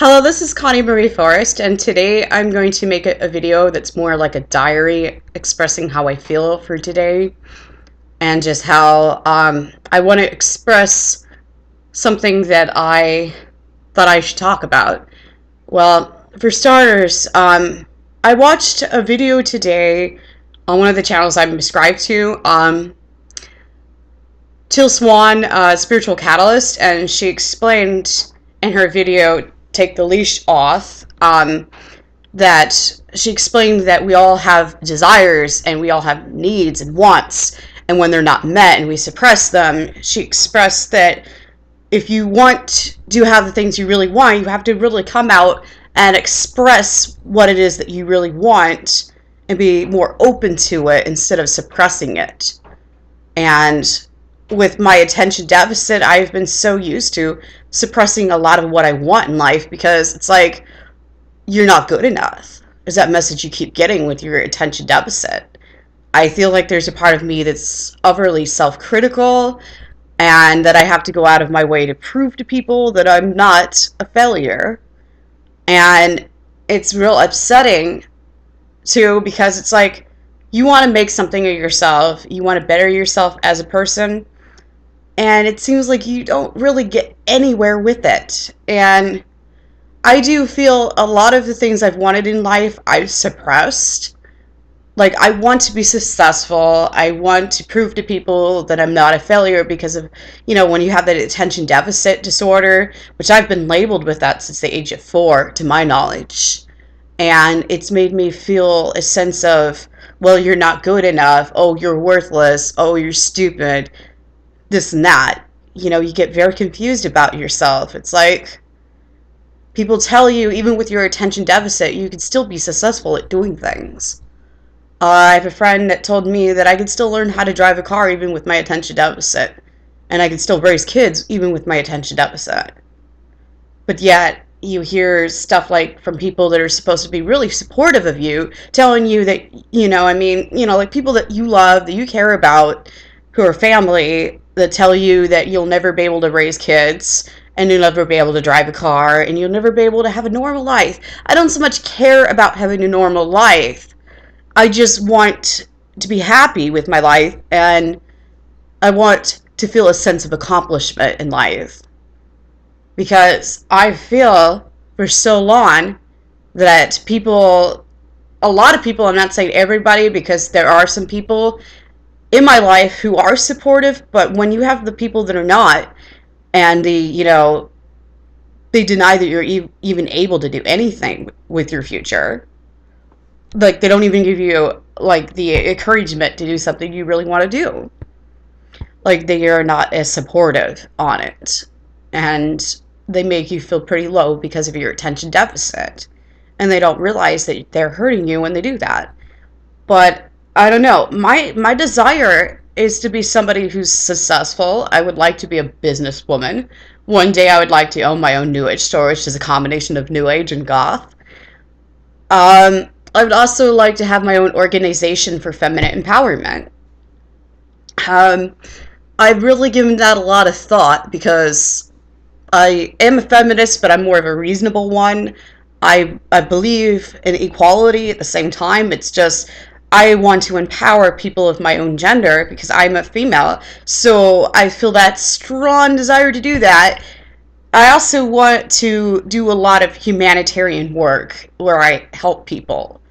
Hello, this is Connie Marie Forrest, and today I'm going to make a video that's more like a diary expressing how I feel for today and just how I want to express something that I thought I should talk about. Well, for starters, I watched a video today on one of the channels I'm subscribed to, Teal Swan, Spiritual Catalyst, and she explained in her video, Take the Leash Off, that she explained that we all have desires and we all have needs and wants, and when they're not met and we suppress them, she expressed that if you want to have the things you really want, you have to really come out and express what it is that you really want and be more open to it instead of suppressing it. And with my attention deficit, I've been so used to suppressing a lot of what I want in life because it's like, you're not good enough. Is that message you keep getting with your attention deficit. I feel like there's a part of me that's overly self-critical and that I have to go out of my way to prove to people that I'm not a failure. And it's real upsetting too, because it's like, you want to make something of yourself, you want to better yourself as a person, and it seems like you don't really get anywhere with it. And I do feel a lot of the things I've wanted in life I've suppressed. Like, I want to be successful, I want to prove to people that I'm not a failure because of, when you have that attention deficit disorder, which I've been labeled with that since the age of 4, to my knowledge. And it's made me feel a sense of, well, you're not good enough, oh, you're worthless, oh, you're stupid, this and that. You get very confused about yourself. It's like, people tell you, even with your attention deficit, you could still be successful at doing things. I have a friend that told me that I could still learn how to drive a car even with my attention deficit, and I could still raise kids even with my attention deficit. But yet, you hear stuff like from people that are supposed to be really supportive of you, telling you that, like people that you love, that you care about, who are family, that tell you that you'll never be able to raise kids, and you'll never be able to drive a car, and you'll never be able to have a normal life. I don't so much care about having a normal life. I just want to be happy with my life, and I want to feel a sense of accomplishment in life. Because I feel for so long that a lot of people, I'm not saying everybody, because there are some people in my life who are supportive, but when you have the people that are not, and they deny that you're even able to do anything with your future, like they don't even give you like the encouragement to do something you really want to do, like they are not as supportive on it, and they make you feel pretty low because of your attention deficit, and they don't realize that they're hurting you when they do that. But I don't know, my desire is to be somebody who's successful. I would like to be a businesswoman. One day I would like to own my own New Age store, which is a combination of New Age and Goth. I would also like to have my own organization for feminine empowerment. I've really given that a lot of thought because I am a feminist, but I'm more of a reasonable one. I believe in equality at the same time. It's just I want to empower people of my own gender because I'm a female. So I feel that strong desire to do that. I also want to do a lot of humanitarian work where I help people.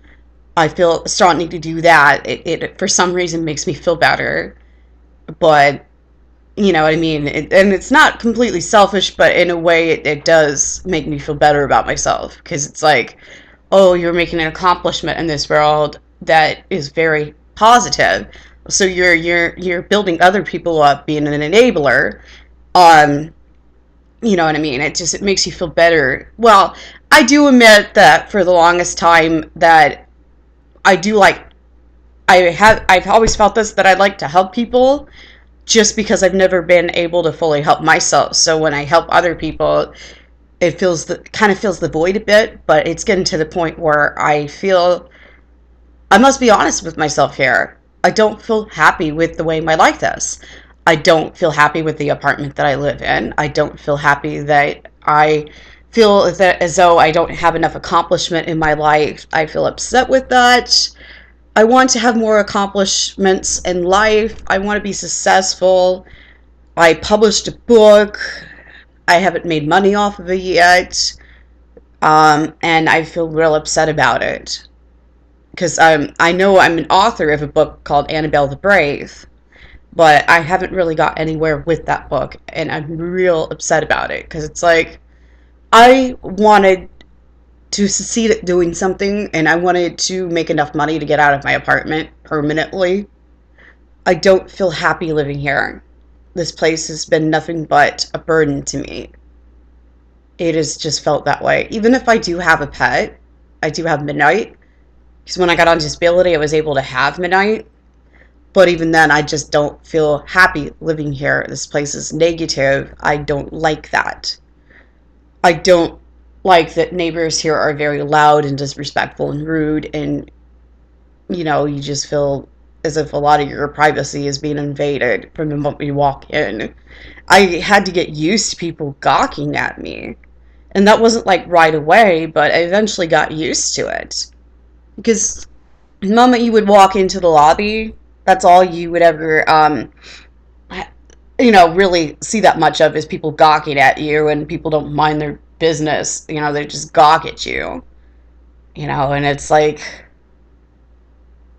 I feel a strong need to do that. It for some reason makes me feel better. But, you know what I mean? And it's not completely selfish, but in a way it does make me feel better about myself. Because it's like, oh, you're making an accomplishment in this world that is very positive. So you're building other people up, being an enabler. You know what I mean? It makes you feel better. Well, I do admit that for the longest time that I've always felt this, that I like to help people just because I've never been able to fully help myself. So when I help other people, it kind of fills the void a bit, but it's getting to the point where I feel I must be honest with myself here. I don't feel happy with the way my life is. I don't feel happy with the apartment that I live in. I don't feel happy that I feel that as though I don't have enough accomplishment in my life. I feel upset with that. I want to have more accomplishments in life. I want to be successful. I published a book. I haven't made money off of it yet. And I feel real upset about it. Because I know I'm an author of a book called Annabelle the Brave, but I haven't really got anywhere with that book, and I'm real upset about it. Because it's like, I wanted to succeed at doing something, and I wanted to make enough money to get out of my apartment permanently. I don't feel happy living here. This place has been nothing but a burden to me. It has just felt that way. Even if I do have a pet, I do have Midnight. Because when I got on disability, I was able to have Midnight. But even then, I just don't feel happy living here. This place is negative. I don't like that. I don't like that neighbors here are very loud and disrespectful and rude, and you just feel as if a lot of your privacy is being invaded from the moment you walk in. I had to get used to people gawking at me, and that wasn't like right away, but I eventually got used to it. Because the moment you would walk into the lobby, that's all you would ever really see that much of, is people gawking at you, and people don't mind their business. They just gawk at you. And it's like,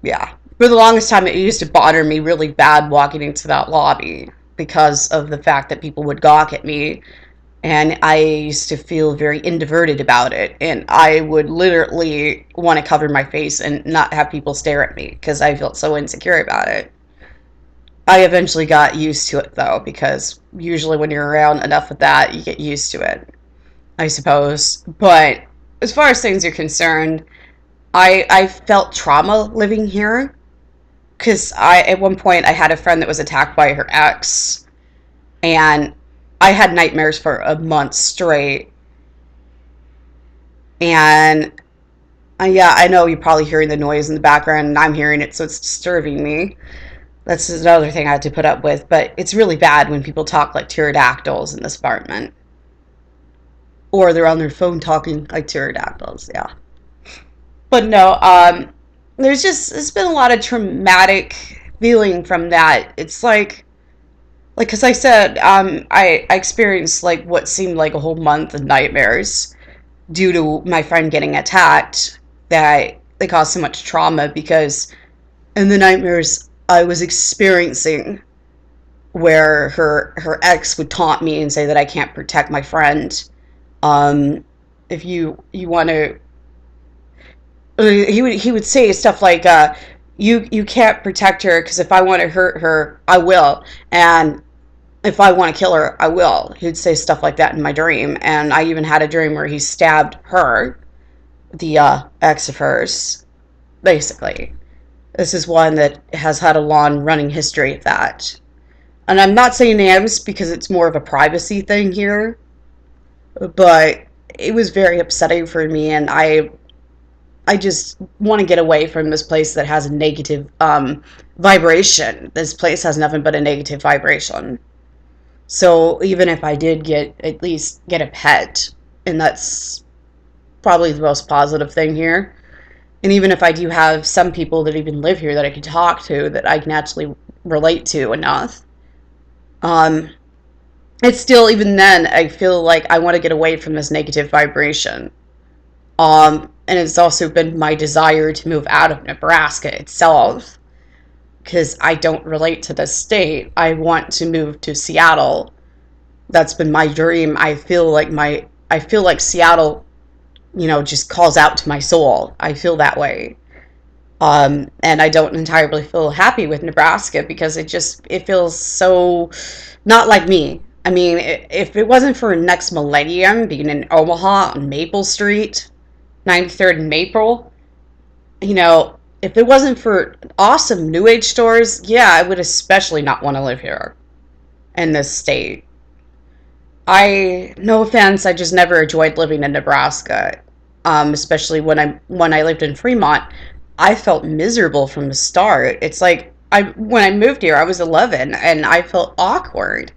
yeah. For the longest time, it used to bother me really bad walking into that lobby because of the fact that people would gawk at me, and I used to feel very introverted about it, and I would literally want to cover my face and not have people stare at me because I felt so insecure about it. I eventually got used to it, though, because usually when you're around enough of that, you get used to it, I suppose. But as far as things are concerned, I felt trauma living here, because at one point, I had a friend that was attacked by her ex, and I had nightmares for a month straight. And yeah, I know you're probably hearing the noise in the background, and I'm hearing it, so it's disturbing me. That's another thing I had to put up with. But it's really bad when people talk like pterodactyls in this apartment. Or they're on their phone talking like pterodactyls, yeah. But no, there's been a lot of traumatic feeling from that. It's like, because I said, I experienced like what seemed like a whole month of nightmares due to my friend getting attacked, that they caused so much trauma, because in the nightmares I was experiencing, where her ex would taunt me and say that I can't protect my friend. If you want to, he would say stuff like, you can't protect her, because if I want to hurt her, I will, and if I want to kill her, I will. He'd say stuff like that in my dream, and I even had a dream where he stabbed her, the ex of hers, basically. This is one that has had a long running history of that. And I'm not saying names because it's more of a privacy thing here, but it was very upsetting for me, and I just want to get away from this place that has a negative vibration. This place has nothing but a negative vibration. So even if I did at least get a pet, and that's probably the most positive thing here, and even if I do have some people that even live here that I can talk to, that I can actually relate to enough, it's still, even then, I feel like I want to get away from this negative vibration. And it's also been my desire to move out of Nebraska itself, because I don't relate to the state. I want to move to Seattle. That's been my dream. I feel like Seattle, just calls out to my soul. I feel that way. And I don't entirely feel happy with Nebraska, because it feels so not like me. I mean, if it wasn't for Next Millennium being in Omaha on Maple Street, 93rd and Maple, if it wasn't for awesome New Age stores, yeah, I would especially not want to live here in this state. No offense, I just never enjoyed living in Nebraska. Especially when I lived in Fremont, I felt miserable from the start. It's like, when I moved here, I was 11, and I felt awkward.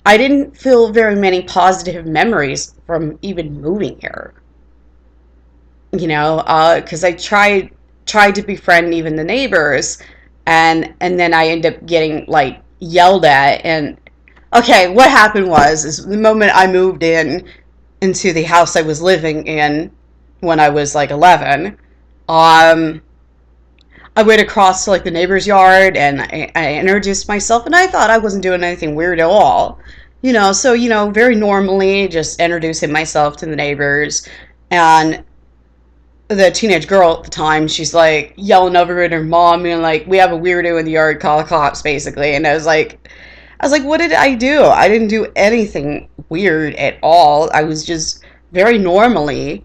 I didn't feel very many positive memories from even moving here. Because I tried to befriend even the neighbors, and then I end up getting like yelled at. And okay, what happened was is the moment I moved into the house I was living in when I was like 11, I went across to like the neighbor's yard, and I introduced myself, and I thought I wasn't doing anything weird at all. So very normally just introducing myself to the neighbors. And the teenage girl at the time, she's like yelling over at her mom and like, we have a weirdo in the yard, call the cops, basically. And I was like, what did I do? I didn't do anything weird at all. I was just very normally,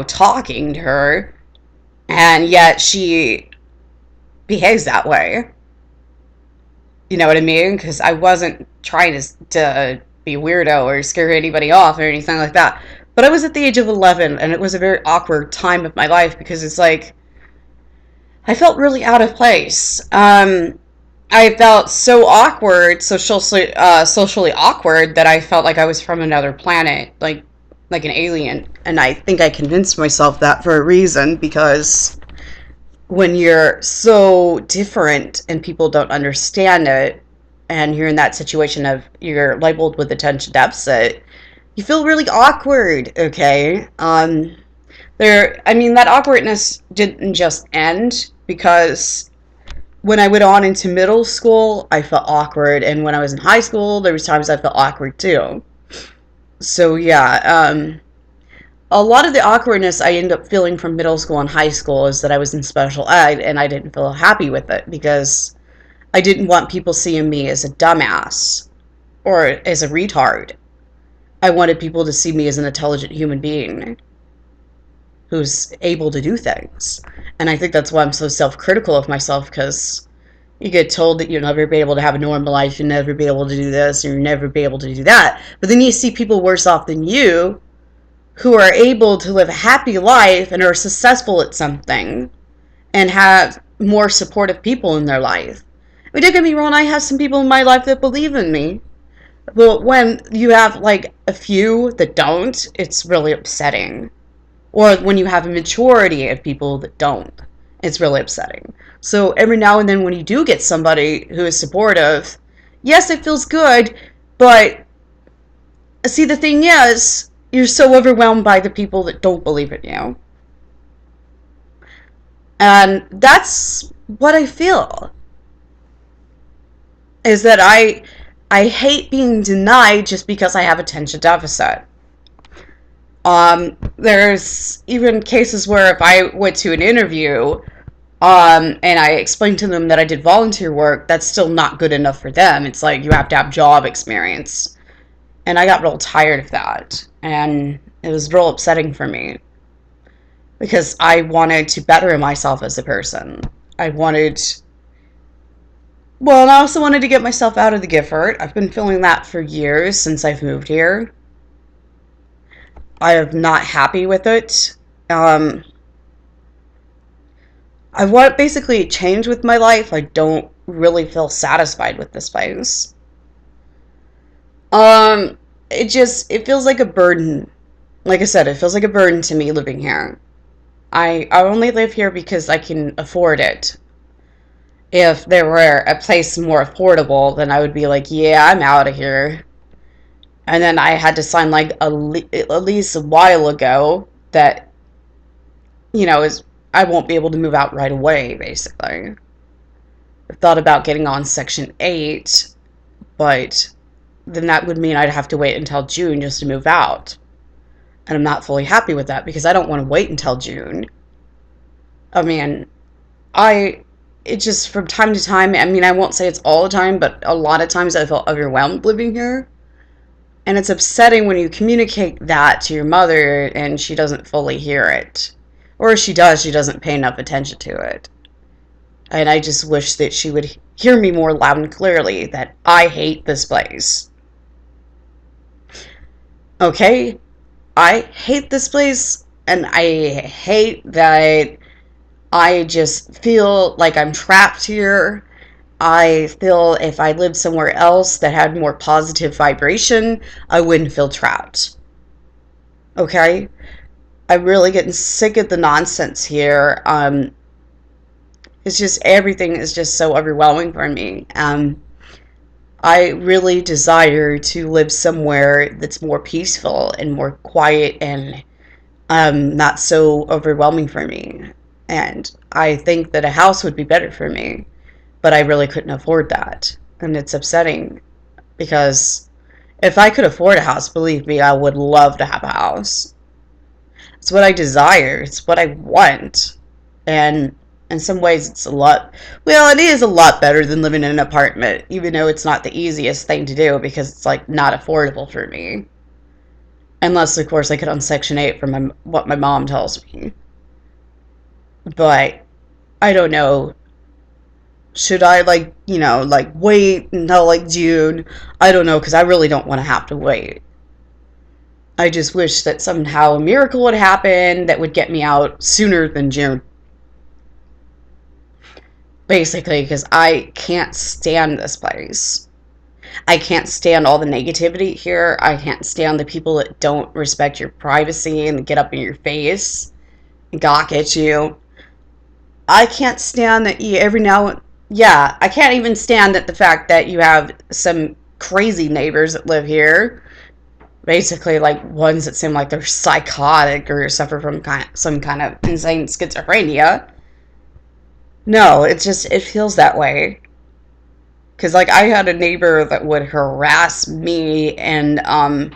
talking to her, and yet she behaves that way. You know what I mean? Because I wasn't trying to be a weirdo or scare anybody off or anything like that. But I was at the age of 11, and it was a very awkward time of my life because it's like I felt really out of place. I felt so awkward, socially awkward, that I felt like I was from another planet, like an alien. And I think I convinced myself that for a reason, because when you're so different and people don't understand it, and you're in that situation of you're labeled with attention deficit, you feel really awkward. Okay. That awkwardness didn't just end, because when I went on into middle school, I felt awkward, and when I was in high school, there was times I felt awkward too. So yeah, a lot of the awkwardness I ended up feeling from middle school and high school is that I was in special ed, and I didn't feel happy with it because I didn't want people seeing me as a dumbass or as a retard. I wanted people to see me as an intelligent human being who's able to do things. And I think that's why I'm so self-critical of myself, because you get told that you'll never be able to have a normal life, you'll never be able to do this, you'll never be able to do that. But then you see people worse off than you who are able to live a happy life and are successful at something and have more supportive people in their life. I mean, don't get me wrong, I have some people in my life that believe in me. But when you have like a few that don't, it's really upsetting. Or when you have a majority of people that don't, it's really upsetting. So every now and then when you do get somebody who is supportive, yes, it feels good, but see, the thing is, you're so overwhelmed by the people that don't believe in you. And that's what I feel. Is that I hate being denied just because I have attention deficit. There's even cases where if I went to an interview, and I explained to them that I did volunteer work, that's still not good enough for them. It's like you have to have job experience. And I got real tired of that. And it was real upsetting for me. Because I wanted to better myself as a person. And I also wanted to get myself out of the gift. I've been feeling that for years since I've moved here. I am not happy with it. I want basically change with my life. I don't really feel satisfied with this place. It feels like a burden. Like I said, it feels like a burden to me living here. I only live here because I can afford it. If there were a place more affordable, then I would be like, yeah, I'm out of here. And then I had to sign like a lease a while ago that, I won't be able to move out right away, basically. I thought about getting on Section 8, but then that would mean I'd have to wait until June just to move out. And I'm not fully happy with that because I don't want to wait until June. I mean, it just from time to time, I won't say it's all the time, but a lot of times I feel overwhelmed living here. And it's upsetting when you communicate that to your mother and she doesn't fully hear it. Or if she does, she doesn't pay enough attention to it. And I just wish that she would hear me more loud and clearly that I hate this place. Okay? I hate this place, and I hate that I just feel like I'm trapped here. I feel if I lived somewhere else that had more positive vibration, I wouldn't feel trapped. Okay? I'm really getting sick of the nonsense here. It's just, everything is just so overwhelming for me. I really desire to live somewhere that's more peaceful and more quiet and not so overwhelming for me. And I think that a house would be better for me, but I really couldn't afford that. And it's upsetting because if I could afford a house, believe me, I would love to have a house. It's what I desire, it's what I want. And in some ways, it's a lot, well, it is a lot better than living in an apartment, even though it's not the easiest thing to do because it's like not affordable for me. Unless, of course, I get on Section 8 from what my mom tells me. But I don't know. Should I, like, wait until, like, June? I don't know, because I really don't want to have to wait. I just wish that somehow a miracle would happen that would get me out sooner than June. Basically, because I can't stand this place. I can't stand all the negativity here. I can't stand the people that don't respect your privacy and get up in your face and gawk at you. I can't stand that you every now, yeah, I can't even stand that the fact that you have some crazy neighbors that live here. Basically, like, ones that seem like they're psychotic or suffer from some kind of insane schizophrenia. No, it's just, it feels that way. Because, like, I had a neighbor that would harass me, and,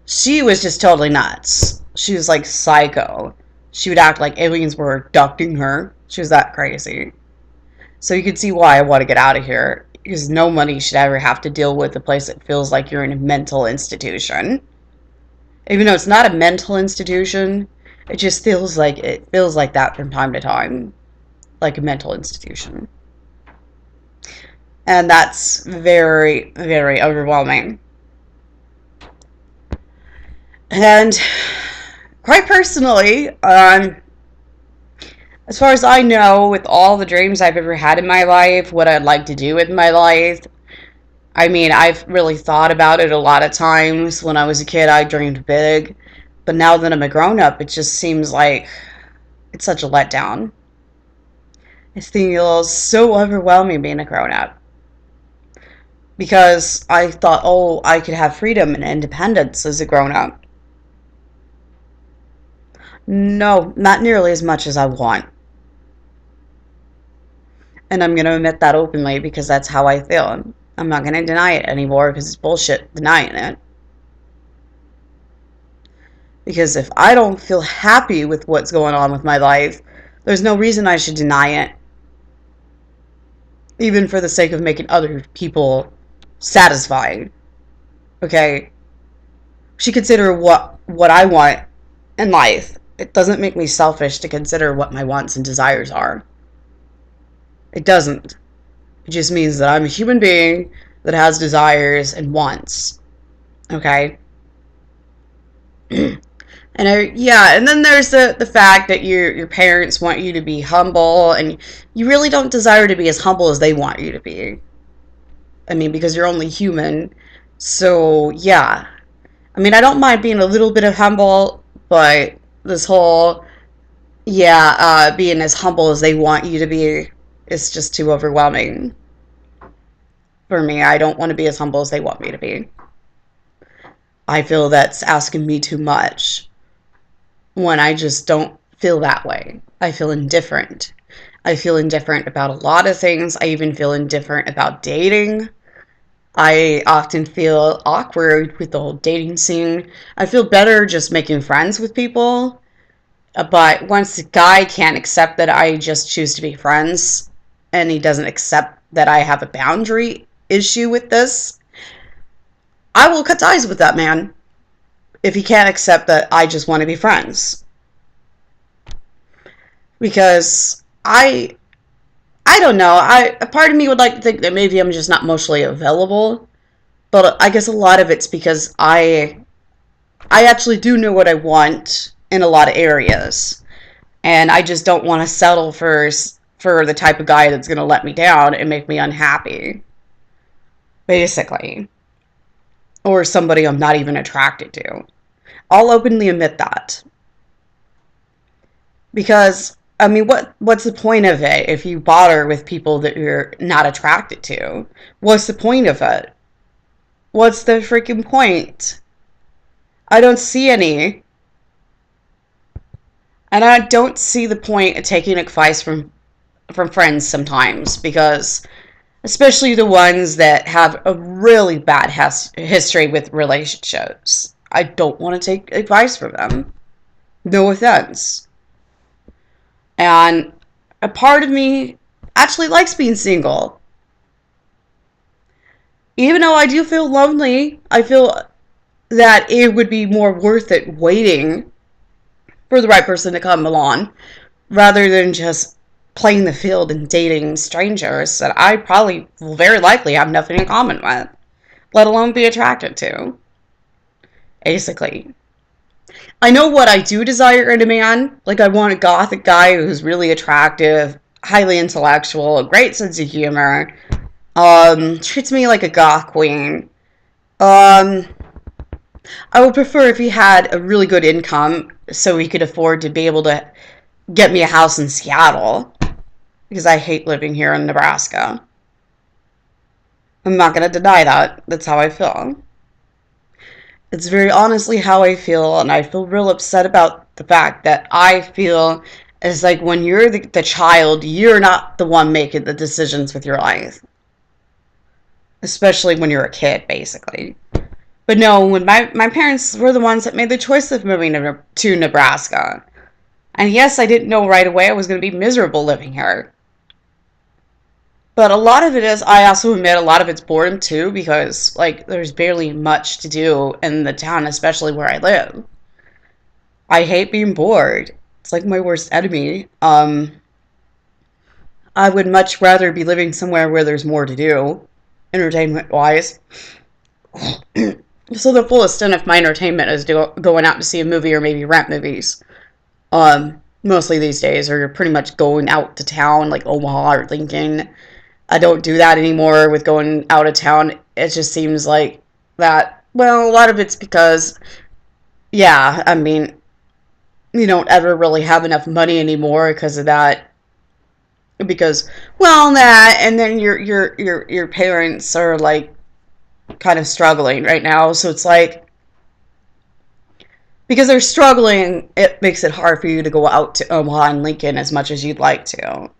she was just totally nuts. She was, like, psycho. She would act like aliens were abducting her. She was that crazy. So you can see why I want to get out of here. Because nobody should ever have to deal with a place that feels like you're in a mental institution. Even though it's not a mental institution, it just feels like that from time to time. Like a mental institution. And that's very, very overwhelming. And quite personally, as far as I know, with all the dreams I've ever had in my life, what I'd like to do with my life, I mean, I've really thought about it a lot of times. When I was a kid, I dreamed big. But now that I'm a grown-up, it just seems like it's such a letdown. It feels so overwhelming being a grown-up. Because I thought, oh, I could have freedom and independence as a grown-up. No, not nearly as much as I want. And I'm going to admit that openly because that's how I feel. I'm not going to deny it anymore because it's bullshit denying it. Because if I don't feel happy with what's going on with my life, there's no reason I should deny it. Even for the sake of making other people satisfied. Okay? Should consider what I want in life. It doesn't make me selfish to consider what my wants and desires are. It doesn't. It just means that I'm a human being that has desires and wants. Okay? And and then there's the fact that your parents want you to be humble, and you really don't desire to be as humble as they want you to be. I mean, because you're only human. So, yeah. I mean, I don't mind being a little bit of humble, but this whole, being as humble as they want you to be is just too overwhelming for me. I don't want to be as humble as they want me to be. I feel that's asking me too much when I just don't feel that way. I feel indifferent. I feel indifferent about a lot of things. I even feel indifferent about dating. I often feel awkward with the whole dating scene. I feel better just making friends with people. But once a guy can't accept that I just choose to be friends, and he doesn't accept that I have a boundary issue with this, I will cut ties with that man if he can't accept that I just want to be friends. Because I don't know. A part of me would like to think that maybe I'm just not emotionally available, but I guess a lot of it's because I actually do know what I want in a lot of areas, and I just don't want to settle for for the type of guy that's going to let me down and make me unhappy, basically. Or somebody I'm not even attracted to. I'll openly admit that. Because, I mean, what's the point of it if you bother with people that you're not attracted to? What's the point of it? What's the freaking point? I don't see any. And I don't see the point of taking advice from friends sometimes, because especially the ones that have a really bad history with relationships. I don't want to take advice from them. No offense. And a part of me actually likes being single. Even though I do feel lonely, I feel that it would be more worth it waiting for the right person to come along, rather than just playing the field and dating strangers that I probably will very likely have nothing in common with, let alone be attracted to. Basically. I know what I do desire in a man. Like, I want a gothic guy who's really attractive, highly intellectual, a great sense of humor, treats me like a goth queen. I would prefer if he had a really good income so he could afford to be able to get me a house in Seattle, because I hate living here in Nebraska. I'm not going to deny that. That's how I feel. It's very honestly how I feel, and I feel real upset about the fact that I feel as like when you're the child, you're not the one making the decisions with your life. Especially when you're a kid, basically. But no, when my parents were the ones that made the choice of moving to Nebraska. And yes, I didn't know right away I was going to be miserable living here. But a lot of it is, I also admit, a lot of it's boredom too, because, like, there's barely much to do in the town, especially where I live. I hate being bored. It's like my worst enemy. I would much rather be living somewhere where there's more to do, entertainment-wise. So the full extent of my entertainment is going out to see a movie or maybe rent movies. Mostly these days, or you're pretty much going out to town, like Omaha or Lincoln. I don't do that anymore with going out of town. It just seems like that, well, a lot of it's because, yeah, I mean, you don't ever really have enough money anymore because of that. Because, well, that, and then your parents are, like, kind of struggling right now, so it's like, because they're struggling, it makes it hard for you to go out to Omaha and Lincoln as much as you'd like to.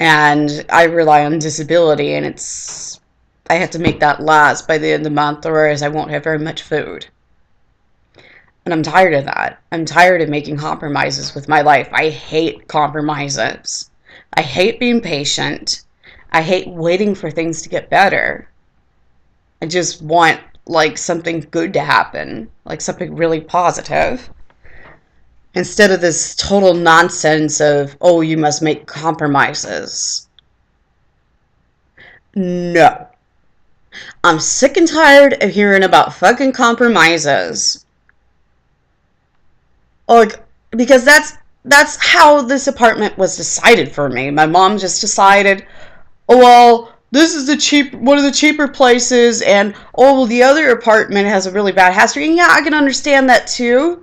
And I rely on disability, and I have to make that last by the end of the month, or else I won't have very much food. And I'm tired of that. I'm tired of making compromises with my life. I hate compromises. I hate being patient. I hate waiting for things to get better. I just want, like, something good to happen. Like, something really positive. Instead of this total nonsense of, oh, you must make compromises. No. I'm sick and tired of hearing about fucking compromises. Like, because that's how this apartment was decided for me. My mom just decided, oh, well, this is one of the cheaper places, and, oh, well, the other apartment has a really bad history. And yeah, I can understand that too.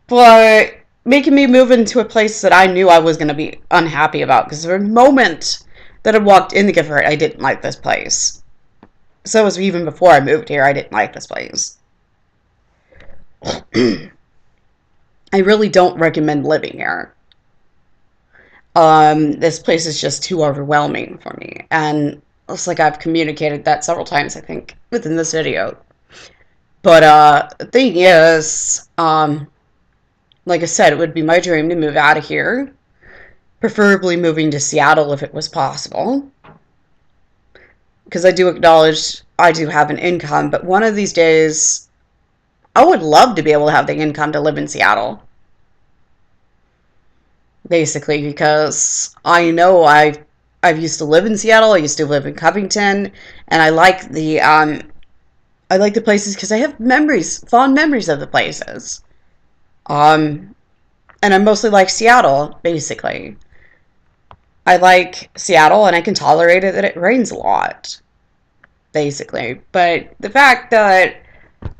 But making me move into a place that I knew I was going to be unhappy about, because the moment that I walked in the Gifford, I didn't like this place. So it was even before I moved here, I didn't like this place. I really don't recommend living here. This place is just too overwhelming for me, and it's like I've communicated that several times, I think, within this video. But the thing is, like I said, it would be my dream to move out of here. Preferably moving to Seattle if it was possible. Because I do acknowledge I do have an income, but one of these days, I would love to be able to have the income to live in Seattle. Basically, because I know I've used to live in Seattle, I used to live in Covington, and I like the places because I have fond memories of the places. And I mostly like Seattle, basically. I like Seattle, and I can tolerate it that it rains a lot, basically. But the fact that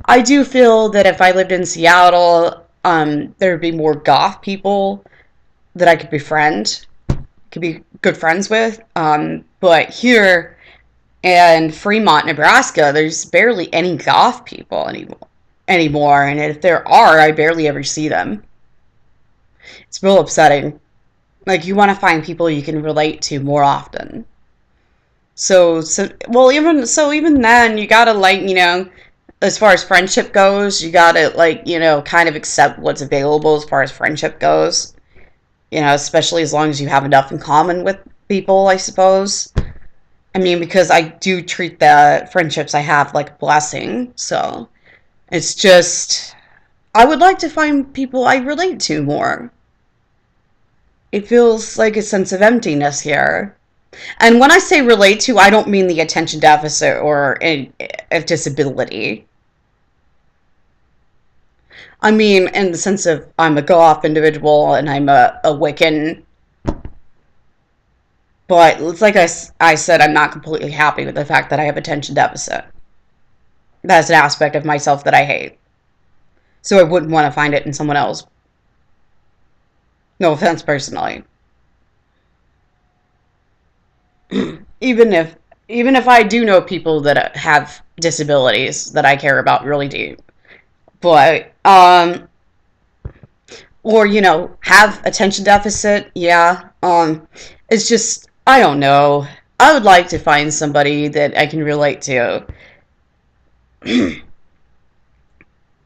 I do feel that if I lived in Seattle, there would be more goth people that I could befriend, could be good friends with. But here in Fremont, Nebraska, there's barely any goth people anymore, and if there are, I barely ever see them. It's real upsetting. Like, you want to find people you can relate to more often. Well, even then, you gotta, like, as far as friendship goes, you gotta, like, kind of accept what's available as far as friendship goes. Especially as long as you have enough in common with people, I suppose. I mean, because I do treat the friendships I have like a blessing, so it's just, I would like to find people I relate to more. It feels like a sense of emptiness here. And when I say relate to, I don't mean the attention deficit or a disability. I mean in the sense of I'm a go-off individual and I'm a Wiccan. But it's like I said, I'm not completely happy with the fact that I have attention deficit. That's an aspect of myself that I hate. So I wouldn't want to find it in someone else. No offense, personally. even if even if I do know people that have disabilities that I care about really deep, but or have attention deficit, yeah. It's just, I don't know. I would like to find somebody that I can relate to.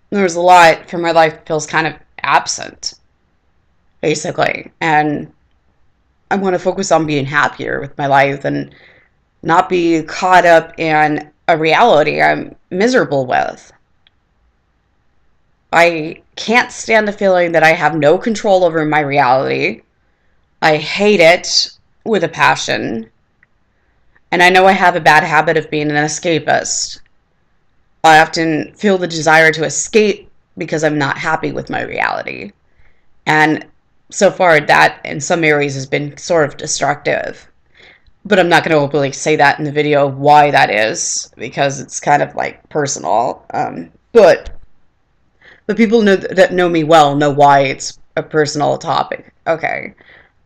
There's a lot from my life that feels kind of absent, basically, and I want to focus on being happier with my life and not be caught up in a reality I'm miserable with. I can't stand the feeling that I have no control over my reality. I hate it with a passion. And I know I have a bad habit of being an escapist. I often feel the desire to escape because I'm not happy with my reality. And so far, that in some areas has been sort of destructive. But I'm not going to openly say that in the video why that is, because it's kind of like personal. But people that know me well know why it's a personal topic. Okay.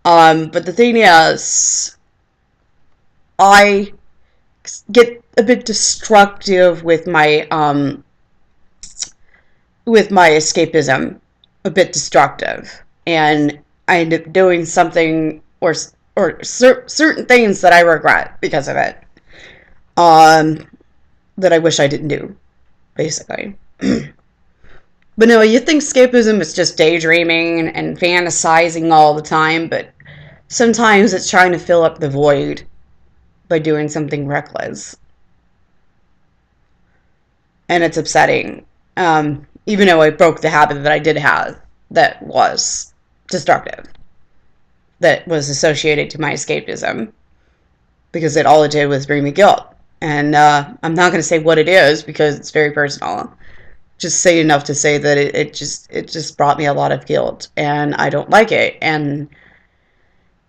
But the thing is, I get a bit destructive with my escapism, a bit destructive, and I end up doing something certain things that I regret because of it. That I wish I didn't do, basically. But no, you think escapism is just daydreaming and fantasizing all the time, but sometimes it's trying to fill up the void by doing something reckless. And it's upsetting. Even though I broke the habit that I did have that was destructive, that was associated to my escapism, because all it did was bring me guilt. And I'm not going to say what it is because it's very personal. Just say enough to say that it just brought me a lot of guilt, and I don't like it. And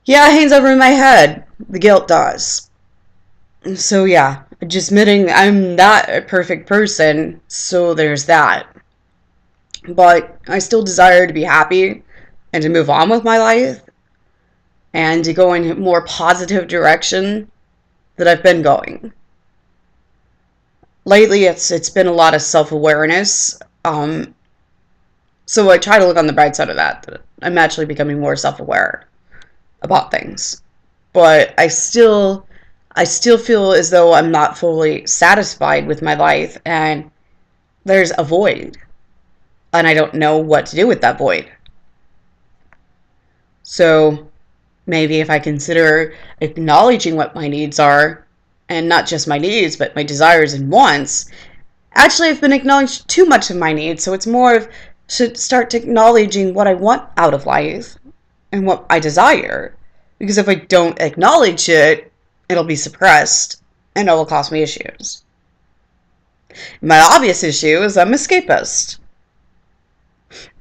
yeah, it hangs over in my head. The guilt does. So yeah, just admitting I'm not a perfect person, so there's that. But I still desire to be happy and to move on with my life and to go in a more positive direction that I've been going. Lately, it's been a lot of self-awareness. So I try to look on the bright side of that I'm actually becoming more self-aware about things. But I still feel as though I'm not fully satisfied with my life, and there's a void. And I don't know what to do with that void. So maybe if I consider acknowledging what my needs are, and not just my needs, but my desires and wants. Actually, I've been acknowledged too much of my needs, so it's more of should start acknowledging what I want out of life and what I desire. Because if I don't acknowledge it, it'll be suppressed and it will cause me issues. My obvious issue is I'm an escapist.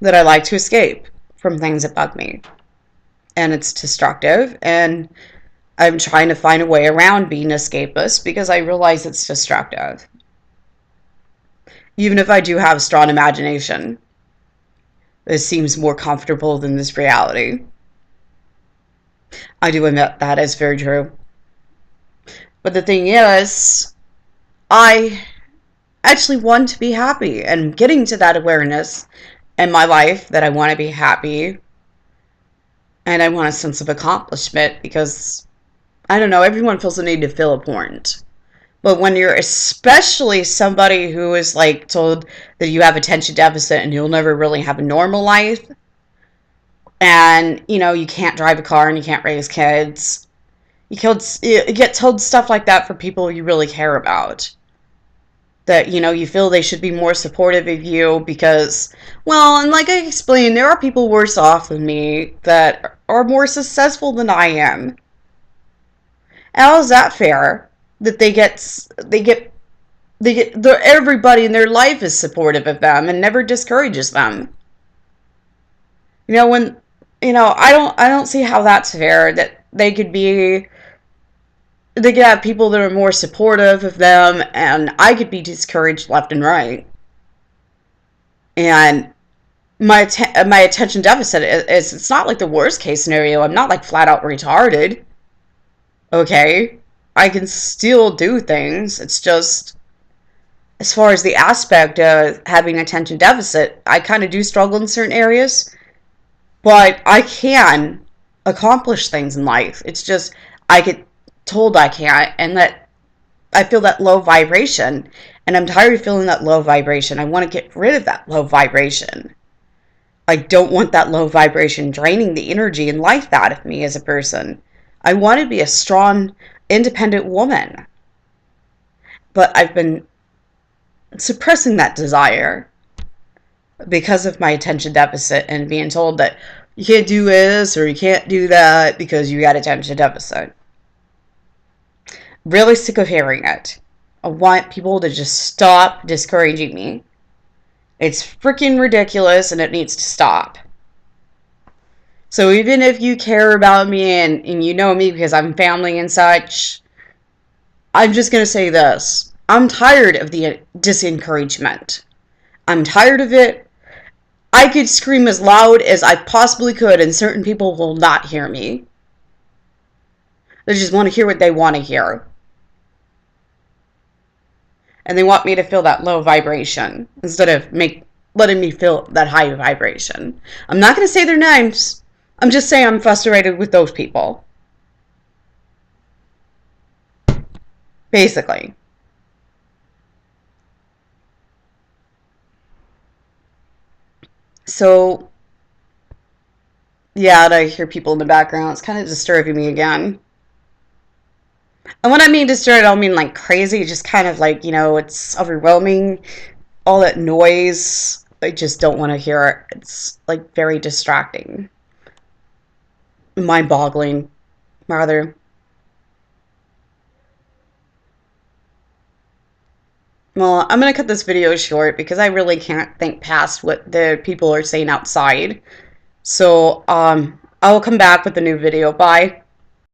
That I like to escape from things that bug me. and it's destructive, and I'm trying to find a way around being escapist because I realize it's destructive. Even if I do have a strong imagination, this seems more comfortable than this reality. I do admit that is very true. But the thing is, I actually want to be happy, and getting to that awareness in my life that I want to be happy and I want a sense of accomplishment because, I don't know, everyone feels the need to feel important. But when you're especially somebody who is like told that you have attention deficit and you'll never really have a normal life, and you know, you can't drive a car and you can't raise kids, you get told stuff like that for people you really care about. That, you know, you feel they should be more supportive of you because, well, and like I explained, there are people worse off than me that are more successful than I am. How is that fair? That everybody in their life is supportive of them and never discourages them. You know, when, you know, I don't see how that's fair, that they could have people that are more supportive of them, and I could be discouraged left and right. And my attention deficit is it's not like the worst case scenario. I'm not like flat out retarded. Okay, I can still do things. It's just, as far as the aspect of having attention deficit, I kind of do struggle in certain areas, but I can accomplish things in life. It's just I get told I can't, and that I feel that low vibration, and I'm tired of feeling that low vibration. I want to get rid of that low vibration. I don't want that low vibration draining the energy and life out of me as a person. I want to be a strong, independent woman. But I've been suppressing that desire because of my attention deficit and being told that you can't do this or you can't do that because you got attention deficit. Really sick of hearing it. I want people to just stop discouraging me. It's freaking ridiculous and it needs to stop. So even if you care about me and you know me because I'm family and such, I'm just going to say this. I'm tired of the disencouragement. I'm tired of it. I could scream as loud as I possibly could and certain people will not hear me. They just want to hear what they want to hear. And they want me to feel that low vibration instead of letting me feel that high vibration. I'm not going to say their names. I'm just saying I'm frustrated with those people. Basically. So, yeah, I hear people in the background. It's kind of disturbing me again. And when I mean disturbed, I don't mean like crazy. Just kind of like, you know, it's overwhelming. All that noise, I just don't want to hear it. It's like very distracting. Mind-boggling, rather. Well, I'm going to cut this video short because I really can't think past what the people are saying outside. So, I will come back with a new video. Bye.